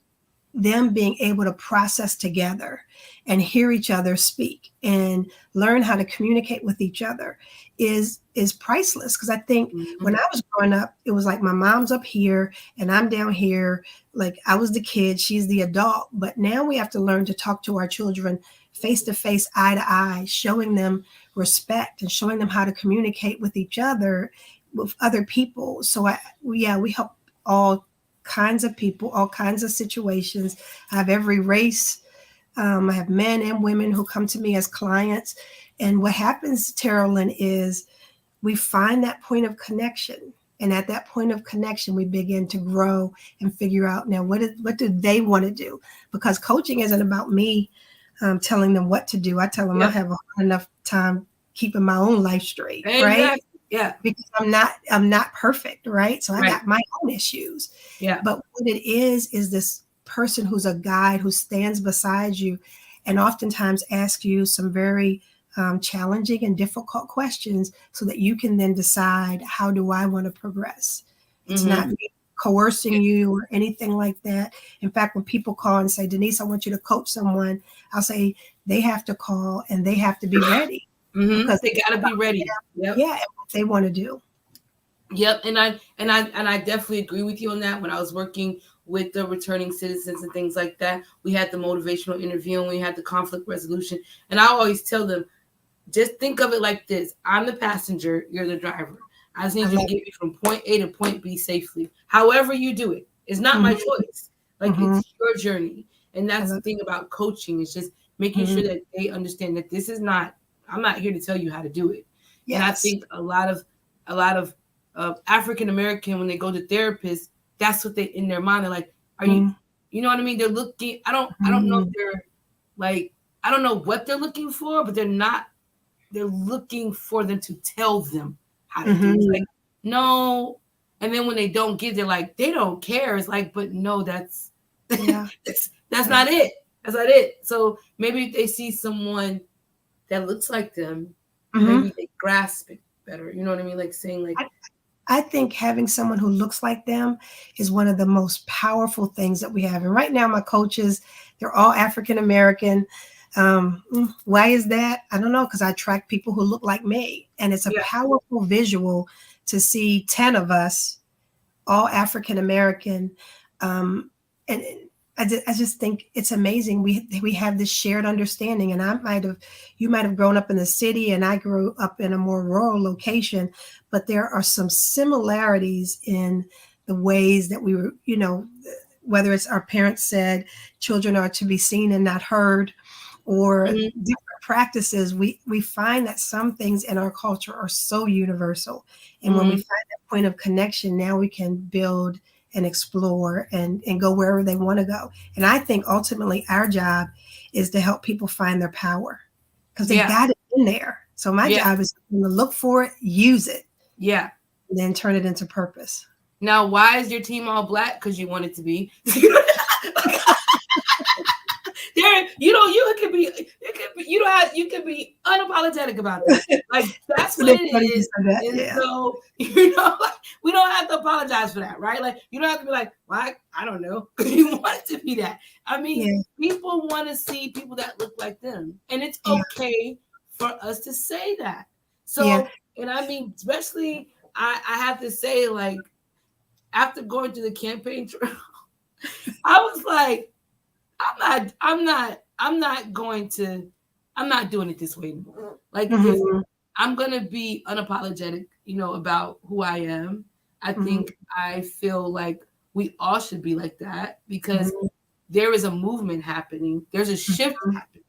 them being able to process together and hear each other speak and learn how to communicate with each other is priceless because I think
Hmm.
when I was growing up it was like my mom's up here and I'm down here, like I was the kid, she's the adult, but now we have to learn to talk to our children face to face, eye to eye, showing them respect and showing them how to communicate with each other, with other people. So we help all kinds of people, all kinds of situations. I have every race. I have men and women who come to me as clients. And what happens, Terrellyn, is we find that point of connection. And at that point of connection, we begin to grow and figure out now what do they want to do? Because coaching isn't about me telling them what to do. I tell them I
Yep.
have enough time keeping my own life straight, right?
Exactly. Yeah.
Because I'm not perfect, right? So I
Right.
got my own issues.
Yeah.
But what it is this person who's a guide who stands beside you and oftentimes asks you some very challenging and difficult questions so that you can then decide how do I want to progress. It's
Hmm.
not me coercing you or anything like that. In fact, when people call and say, Denise, I want you to coach someone, I'll say they have to call and they have to be ready
Hmm.
because
They
it's
gotta
about
be ready.
them,
Yep.
yeah, and what they want to do.
Yep, and I definitely agree with you on that. When I was working with the returning citizens and things like that, we had the motivational interview and we had the conflict resolution. And I always tell them, just think of it like this: I'm the passenger, you're the driver. I just
I
need you to
love
get me from point A to point B safely. However you do it, it's
it.
not my
Mhm,
choice. Like
mhm.
it's your journey, and
I
that's the
love
thing about coaching. It's just making
mhm.
sure that they understand that this is not. I'm not here to tell you how to do it. And I
Yes.
think a lot of African American when they go to therapists, that's what they in their mind. They're like, are you?
Mhm,
You know what I mean? They're looking. I don't know if
mhm.
they're like I don't know what they're looking for, but they're not. they're looking for them to tell them how to do it. It's
Mm-hmm.
like, no. And then when they don't get, they're like, they don't care. It's like, but no, that's
Yeah.
that's
Yeah.
not it. That's not it. So maybe if they see someone that looks like them,
Mm-hmm.
maybe they grasp it better. You know what I mean? Like saying like,
I think having someone who looks like them is one of the most powerful things that we have. And right now, my coaches, they're all African American. Why is that? I don't know, because I attract people who look like me. And it's a
yeah,
powerful visual to see 10 of us, all African American. And I just think it's amazing. We have this shared understanding. And you might have grown up in the city, and I grew up in a more rural location, but there are some similarities in the ways that we were, whether it's our parents said children are to be seen and not heard, or
mhm,
different practices, we find that some things in our culture are so universal. And when we
mhm,
find that point of connection, now we can build and explore and go wherever they want to go. And I think ultimately our job is to help people find their power because they
yeah,
got it in there. So my
yeah,
job is to look for it, use it,
yeah.
and then turn it into purpose.
Now, why is your team all black? Because you want it to be. There, you could be, you could be unapologetic about that. Like that's
So
what
they're
it
funny you
is.
said that.
And
Yeah.
so, like, we don't have to apologize for that, right? Like you don't have to be like, well, I don't know, because you want it to be that. I mean,
Yeah.
people want to see people that look like them, and it's
Yeah.
okay for us to say that.
Yeah.
So, and I mean, especially, I have to say, like, after going through the campaign trail, I was like, I'm not doing it this way anymore. Like if
Mm-hmm.
I'm gonna be unapologetic, about who I am, I
Mm-hmm.
think I feel like we all should be like that because
Mm-hmm.
there is a movement happening, there's a shift happening,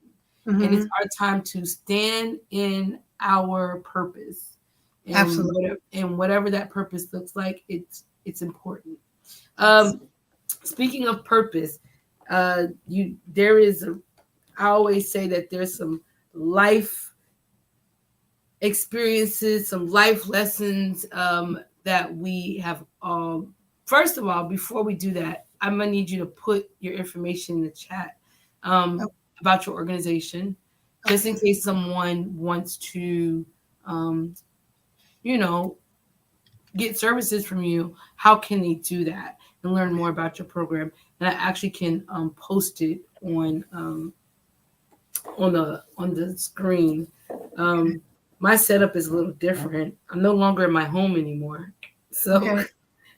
and it's
Mm-hmm.
our time to stand in our purpose. And
Absolutely.
whatever that purpose looks like, it's important.
Yes.
Um, Speaking of purpose, you there is a, I always say that there's some life experiences, some life lessons that we have. First of all, before we do that, I'm gonna need you to put your information in the chat
Oh,
about your organization, just in
okay.
case someone wants to, um, you know, get services from you. How can they do that and learn more about your program? And I actually can post it on the screen. Um, my setup is a little different. I'm no longer in my home anymore, so
Okay.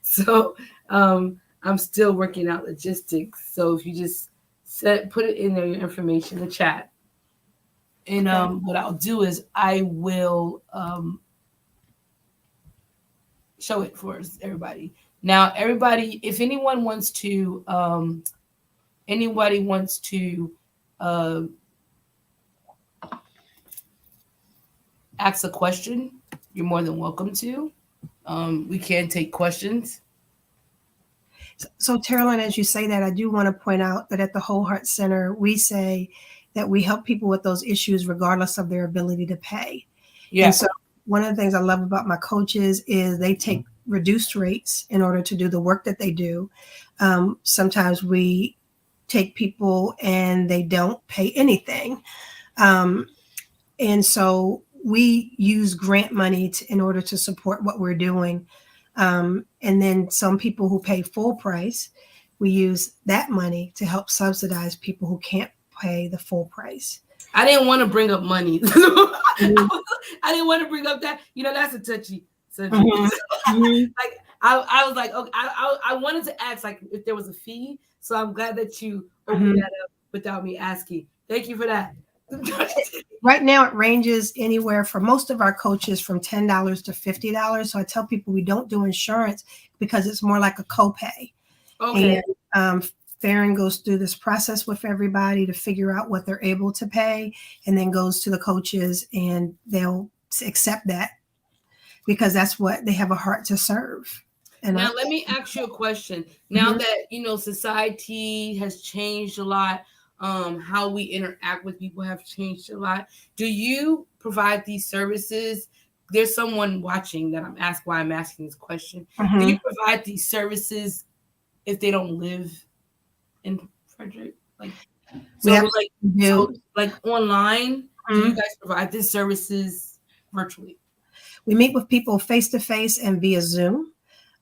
so I'm still working out logistics. So if you just put it in there, your information, in the chat, and
Okay.
what I'll do is I will show it for everybody. Now, everybody, if anybody wants to uh, ask a question, you're more than welcome to. We can take questions.
So, Carolyn, as you say that, I do want to point out that at the Whole Heart Center, we say that we help people with those issues regardless of their ability to pay. And
Yeah,
so, one of the things I love about my coaches is they take reduced rates in order to do the work that they do. Sometimes we take people and they don't pay anything. Um, and so we use grant money in order to support what we're doing. And then some people who pay full price, we use that money to help subsidize people who can't pay the full price.
I didn't want to bring up money.
Mm-hmm.
I didn't want to bring up that. That's a touchy subject.
Mm-hmm. Mm-hmm.
Like I was like, okay, I wanted to ask like if there was a fee. So I'm glad that you opened
Mm-hmm.
that up without me asking. Thank you for that.
Right now, it ranges anywhere for most of our coaches from $10 to $50. So I tell people we don't do insurance because it's more like a copay.
Okay.
And Farron goes through this process with everybody to figure out what they're able to pay, and then goes to the coaches and they'll accept that because that's what they have a heart to serve. And
Now let me ask you a question. Now
Mhm.
that society has changed a lot, how we interact with people have changed a lot. Do you provide these services? There's someone watching that I'm asking this question. Do you provide these services if they don't live in Frederick? Like,
We
so
absolutely do.
like online, do you guys provide these services virtually?
We meet with people face to face and via Zoom.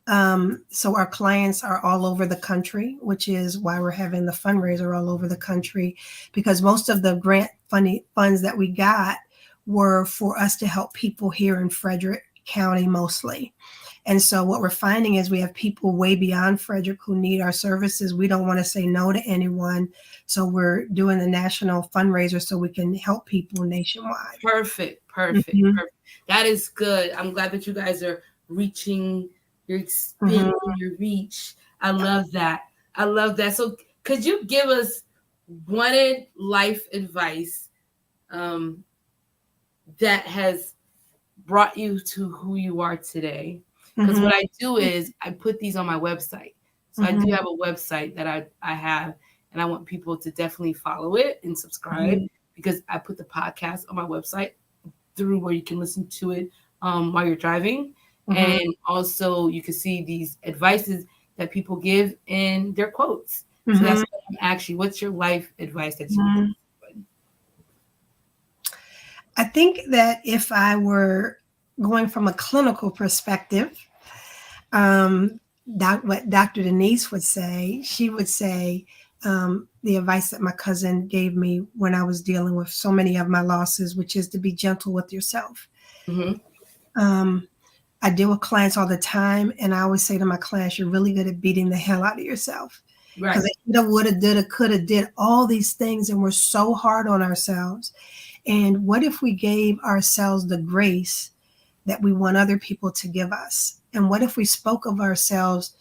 So our clients are all over the country, which is why we're having the fundraiser all over the country, because most of the grant funds that we got were for us to help people here in Frederick County mostly. And so what we're finding is we have people way beyond Frederick who need our services. We don't want to say no to anyone. So we're doing the national fundraiser so we can help people nationwide.
Perfect. Perfect. That is good. I'm glad that you guys are reaching, you're expanding your reach. I love that. I love that. So could you give us one life advice that has brought you to who you are today? Because what I do is I put these on my website. So I do have a website that I have, and I want people to definitely follow it and subscribe because I put the podcast on my website through where you can listen to it while you're driving. And also you can see these advices that people give in their quotes. So that's what I'm actually, what's your life advice that you would give?
I think that if I were going from a clinical perspective, what Dr. Denise would say, she would say the advice that my cousin gave me when I was dealing with so many of my losses, which is to be gentle with yourself. I deal with clients all the time, and I always say to my clients, you're really good at beating the hell out of yourself. Because they shoulda, woulda, did, coulda, did all these things, and we're so hard on ourselves. And what if we gave ourselves the grace that we want other people to give us? And what if we spoke of ourselves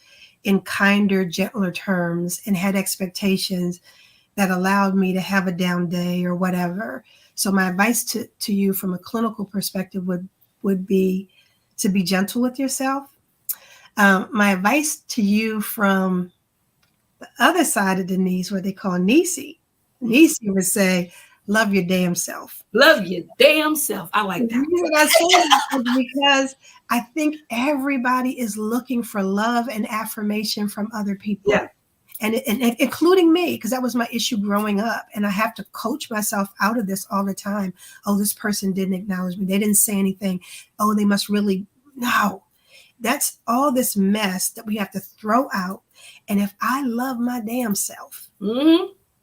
in kinder, gentler terms and had expectations that allowed me to have a down day or whatever? So my advice to you from a clinical perspective would be to be gentle with yourself. My advice to you from the other side of Denise, what they call Niecy would say, love your damn self.
Love your damn self. I like that.
You know what I say? Because I think everybody is looking for love and affirmation from other people.
Yeah.
And including me, because that was my issue growing up. And I have to coach myself out of this all the time. Oh, this person didn't acknowledge me. They didn't say anything. Oh, they must really, no. That's all this mess that we have to throw out. And if I love my damn self,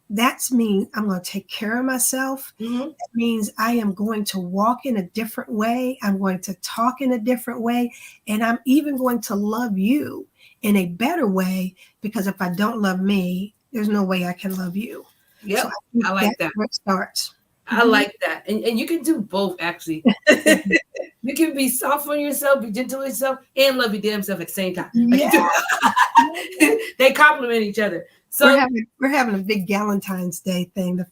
that means I'm going to take care of myself. That means I am going to walk in a different way. I'm going to talk in a different way. And I'm even going to love you in a better way, because if I don't love me, there's no way I can love you.
Yep.
So
I like that.
Where it starts.
I like that. And you can do both, actually. You can be soft on yourself, be gentle with yourself, and love your damn self at the same time. They complement each other. So
we're having a big Galentine's Day thing, the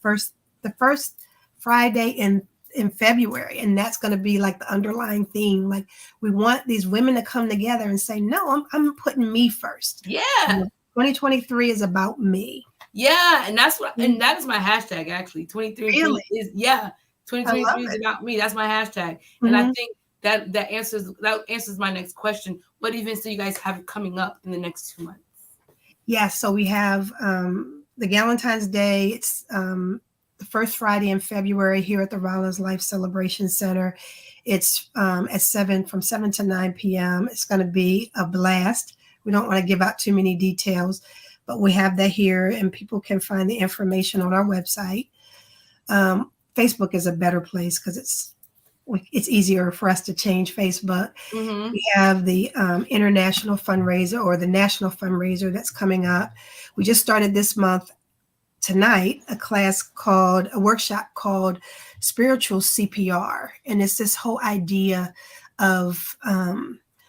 first Friday in February, and that's going to be like the underlying theme. Like, we want these women to come together and say, no, I'm putting me first.
Yeah.
2023 is about me.
Yeah, and that's what, and that is my hashtag actually. 23
really?
is 2023 is about me. That's my hashtag, and I think that answers my next question. What events do you guys have coming up in the next 2 months?
Yeah, so we have the Galentine's Day. It's the first Friday in February here at the Rollins Life Celebration Center. It's from 7 to 9 p.m. It's going to be a blast. We don't want to give out too many details, but we have that here, and people can find the information on our website. Facebook is a better place because it's easier for us to change Facebook. We have the international fundraiser, or the national fundraiser, that's coming up. We just started this month, tonight, a workshop called Spiritual CPR. And it's this whole idea of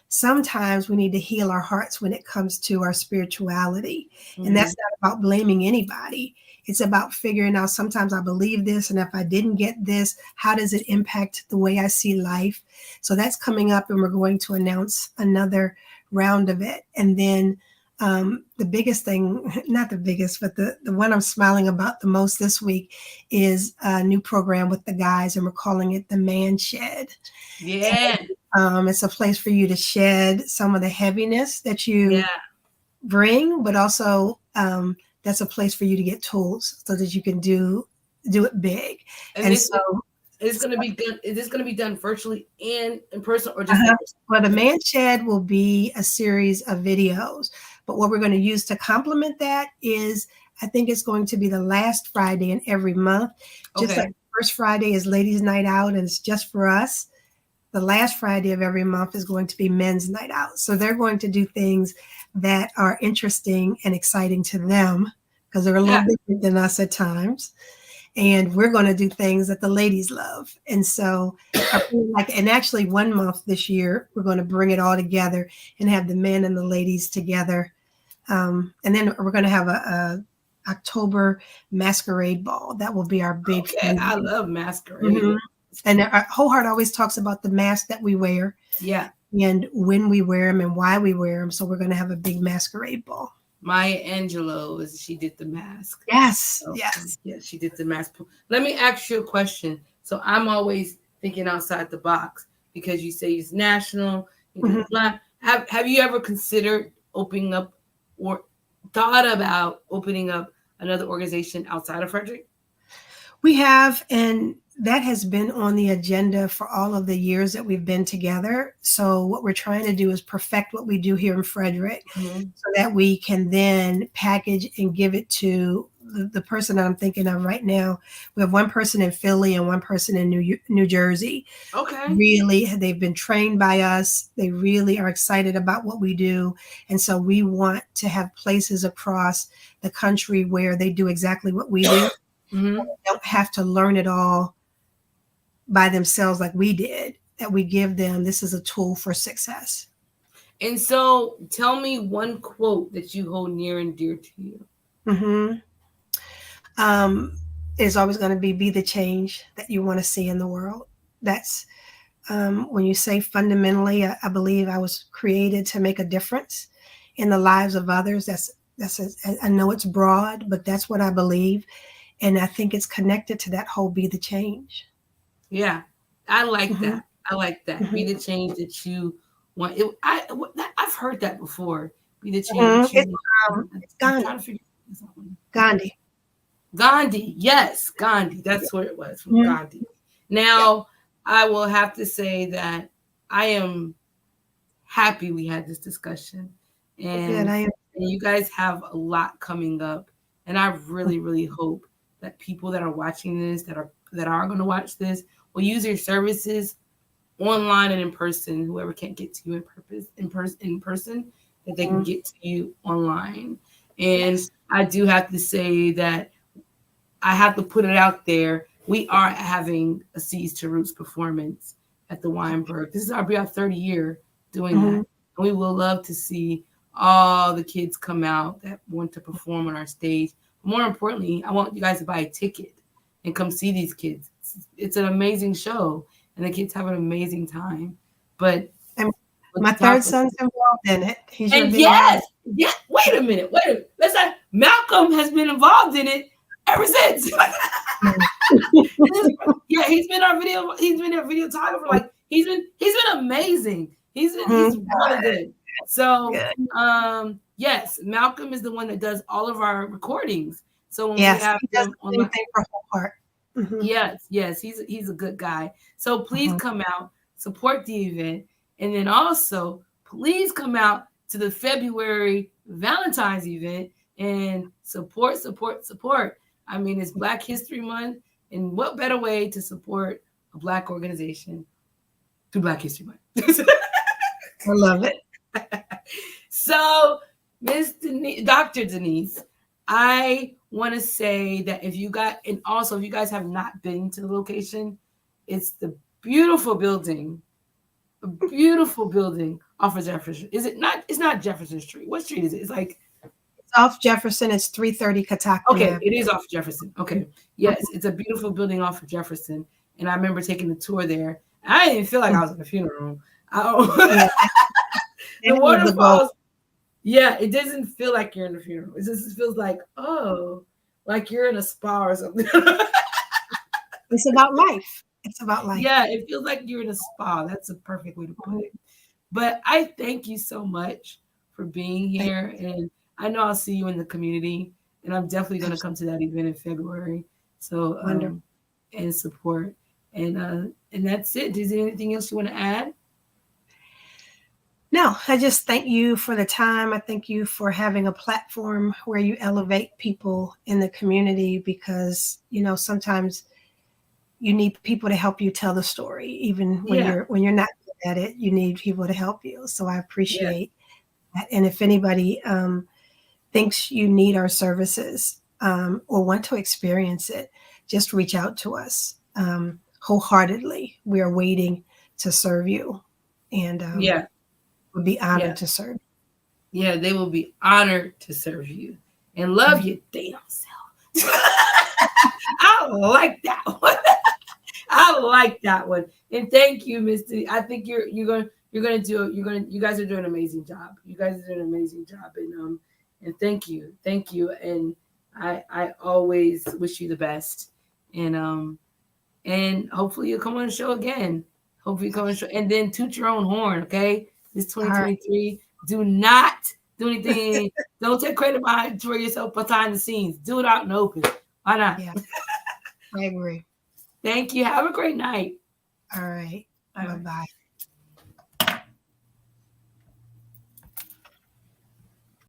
sometimes we need to heal our hearts when it comes to our spirituality. And that's not about blaming anybody. It's about figuring out, sometimes I believe this, and if I didn't get this, how does it impact the way I see life? So that's coming up, and we're going to announce another round of it. And then The biggest thing, not the biggest, but the one I'm smiling about the most this week is a new program with the guys, and we're calling it the Man Shed.
Yeah.
It's a place for you to shed some of the heaviness that you
Yeah.
bring, but also that's a place for you to get tools so that you can do it big.
And
And
this
so,
is going to be done. Is this going to be done virtually and in person, or just in
uh-huh.
person?
Well, the Man Shed will be a series of videos, but what we're going to use to complement that is, I think it's going to be the last Friday in every month. Just like
Okay.
the first Friday is Ladies' Night Out and it's just for us, the last Friday of every month is going to be Men's Night Out. So they're going to do things that are interesting and exciting to them because they're a little
Yeah.
different than us at times. And we're going to do things that the ladies love. And so, I really like, and actually, one month this year, we're going to bring it all together and have the men and the ladies together. And then we're going to have a October masquerade ball. That will be our big
Okay. I
thing.
love masquerade.
Mhm. And our whole heart always talks about the mask that we wear
Yeah.
and when we wear them and why we wear them. So we're going to have a big masquerade ball.
Maya Angelou, she did the mask.
Yes,
So,
yes.
yeah, she did the mask. Let me ask you a question. So I'm always thinking outside the box because you say it's national. You do
Mhm.
have you ever considered opening up or thought about opening up another organization outside of Frederick?
We have, and that has been on the agenda for all of the years that we've been together. So, what we're trying to do is perfect what we do here in Frederick
Mm-hmm.
so that we can then package and give it to the person that I'm thinking of right now. We have one person in Philly and one person in New Jersey.
Okay.
Really, they've been trained by us. They really are excited about what we do. And so, we want to have places across the country where they do exactly what we do.
Mm-hmm.
Don't have to learn it all by themselves like we did, that we give them this is a tool for success.
And so tell me one quote that you hold near and dear to you.
Mm-hmm. um, is always going to be the change that you want to see in the world. That's when you say fundamentally, I believe I was created to make a difference in the lives of others. I know it's broad, but that's what I believe, and I think it's connected to that whole be the change.
Yeah, I like
Mm-hmm.
that. I like that. Be
Mm-hmm.
the change that you want. I've heard that before. Be the change
Mm-hmm.
that you want.
It's
I'm
Gandhi.
trying to figure this out.
Gandhi.
Gandhi. Yes, Gandhi. That's what it was from
Mm-hmm.
Gandhi.
Yep.
Now, I will have to say that I am happy we had this discussion.
Good.
And,
I am.
and you guys have a lot coming up. And I really, really hope that people that are watching this, that are going to watch this, will use your services online and in person. Whoever can't get to you in person, that they can
Mhm.
get to you online. And
Yes.
I do have to say that I have to put it out there. We are having a Seas to Roots performance at the Weinberg. This is our 30 year doing
Mhm.
that. And we will love to see all the kids come out that want to perform on our stage. More importantly, I want you guys to buy a ticket and come see these kids. It's an amazing show, and the kids have an amazing time. But
And
with
my
the
third
top of
son's involved in it. He's your
and
videographer.
yes, yeah. Wait a minute. Let's say Malcolm has been involved in it ever since. Yeah, he's been our video. He's been our videographer. Like he's been amazing. He's
Mhm.
really good. So
Good.
yes, Malcolm is the one that does all of our recordings. So when we
Yes,
have
he does
them
the same
online,
thing for Whole Heart. Mhm.
yes, he's a good guy. So please
Mhm.
come out, support the event, and then also please come out to the February Valentine's event and support. I mean, it's Black History Month, and what better way to support a Black organization through Black History Month?
I love it.
So, Dr. Denise, I want to say that if you guys have not been to the location, it's the beautiful building, a beautiful building off of Jefferson. Is it not? It's not Jefferson Street. What street is it? It's like,
It's off Jefferson. It's 330 Catoctin
okay,
Avenue.
it is off Jefferson. Okay, yes, it's a beautiful building off of Jefferson, and I remember taking the tour there. I didn't even feel like I was in a funeral home.
Yeah,
The
that was the goal.
waterfalls. Yeah, it doesn't feel like you're in a funeral. It just feels like, oh, like you're in a spa or something.
It's about life. It's about life.
Yeah, it feels like you're in a spa. That's a perfect way to put
Mhm.
it. But I thank you so much for being
Thank
here. And I know I'll see you in the community. And I'm definitely
you.
going to come to that event in February. So,
Wonderful.
and support. And that's it. Is there anything else you want to add?
No, I just thank you for the time. I thank you for having a platform where you elevate people in the community because, sometimes you need people to help you tell the story. Even when
Yeah.
you're not good at it, you need people to help you. So I
Yeah.
appreciate that. And if anybody thinks you need our services or want to experience it, just reach out to us wholeheartedly. We are waiting to serve you, and
Yeah.
would be honored
Yeah.
to serve.
Yeah. They will be honored to serve you and love
Mhm.
you. They don't sell. I like that one. I like that one. And thank you, Misty. I think you guys are doing an amazing job. You guys are doing an amazing job. And thank you. Thank you. And I always wish you the best. And hopefully you'll come on the show again. Hopefully you come on the show and then toot your own horn, okay? This
All right.
2023. Do not do anything. Don't take credit for yourself behind the scenes. Do it out in the open. Why not?
Yeah, I agree.
Thank you. Have a great night.
All right.
All
Bye
right.
bye.